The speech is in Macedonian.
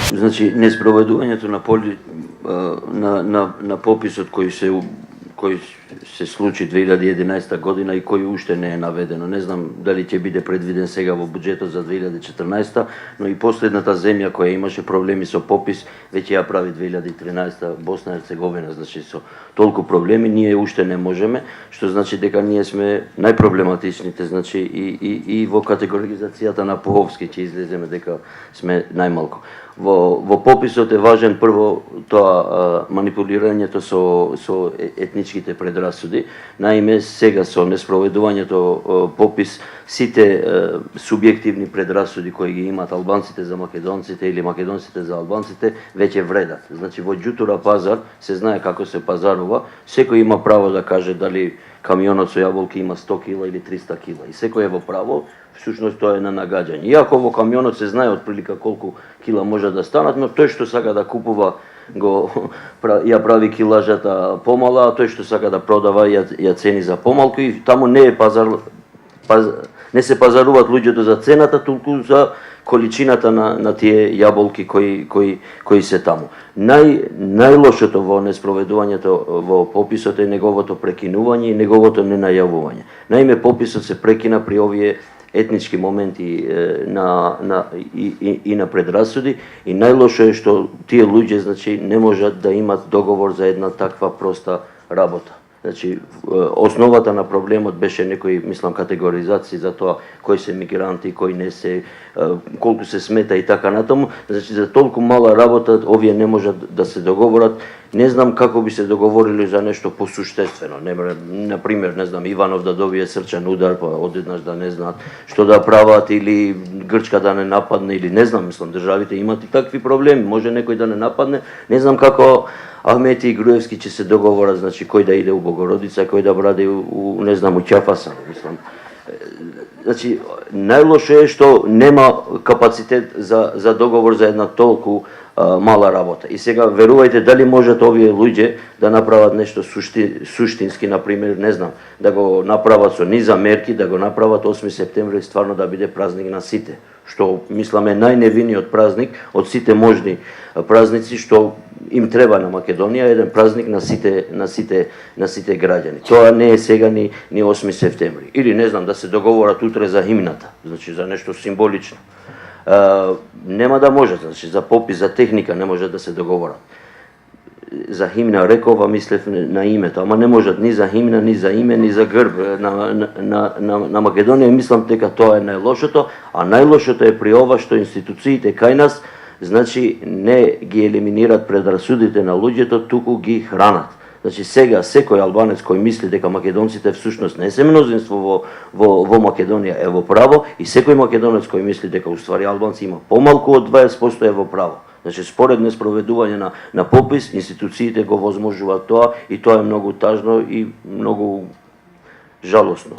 Значи, неспроведувањето на пописот кој се случи 2011 година и кој уште не е наведено. Не знам дали ќе биде предвиден сега во буџетот за 2014, но и последната земја која имаше проблеми со попис, веќе ја прави 2013 Босна и Херцеговина, значи со толку проблеми ние уште не можеме, што значи дека ние сме најпроблематичните, значи и во категоризацијата на Пуовски ќе излеземе дека сме најмалку. Во пописот е важен прво тоа манипулирањето со етничките предрасуди. Наиме сега со неспроведувањето попис сите субјективни предрасуди кои ги имаат албанците за македонците или македонците за албанците веќе вредат. Значи во џутура пазар се знае како се пазарува, секој има право да каже дали камионот со јаболки има 100 кила или 300 кила и секој е во право. Всушност тоа е на нагаѓање. Иако во камионот се знае отприлика колку кила може да станат, но тој што сака да купува ја прави килажата помала, а тој што сака да продава ја цени за помалку и таму не е не се пазаруваат луѓето за цената, туку за количината на тие јаболки кои се таму. Најлошото во неспроведувањето во пописот е неговото прекинување и неговото ненајавување. Наиме пописот се прекина при овие етнички моменти и на предрасуди и најлошо е што тие луѓе значи не можат да имат договор за една таква проста работа. Значи основата на проблемот беше некои мислам категоризации за тоа кои се мигранти, кои не се, колку се смета и така натаму. Значи за толку мала работа овие не можат да се договорат. Не знам како би се договорили за нешто посуштествено. Например, не знам, Иванов да добие срчен удар, па одеднаш да не знаат што да прават, или Грчка да не нападне, или не знам, мислам, државите имат и такви проблеми. Може некој да не нападне. Не знам како Ахмети и Груевски ќе се договорат, значи кој да иде у Богородица, кој да браде не знам, у Ќафаса, мислам. Значи, најлошо е што нема капацитет за договор за една толку мала работа. И сега верувајте дали можат овие луѓе да направат нешто суштински, например, не знам, да го направат со низа мерки, да го направат 8 септември стварно да биде празник на сите, што мисламе најневиниот празник од сите можни празници што им треба на Македонија, еден празник на сите граѓани. Тоа не е сега ни 8 септември. Или не знам да се договорат утре за химната, значи за нешто символично. Нема да може, значи за попис, за техника не може да се договорат. За химна рекова мислев на името, ама не можат ни за химна, ни за име, ни за грб на Македонија. Мислам дека тоа е најлошото, а најлошото е при ова што институциите кај нас значи не ги елиминират предрасудите на луѓето, туку ги хранат. Значи сега секој албанец кој мисли дека македонците всушност не се мнозинство во Македонија е во право, и секој македонец кој мисли дека уствари албанци има помалку од 20% е во право. Значи според неспроведување на попис, институциите го возможуваат тоа и тоа е многу тажно и многу жалосно.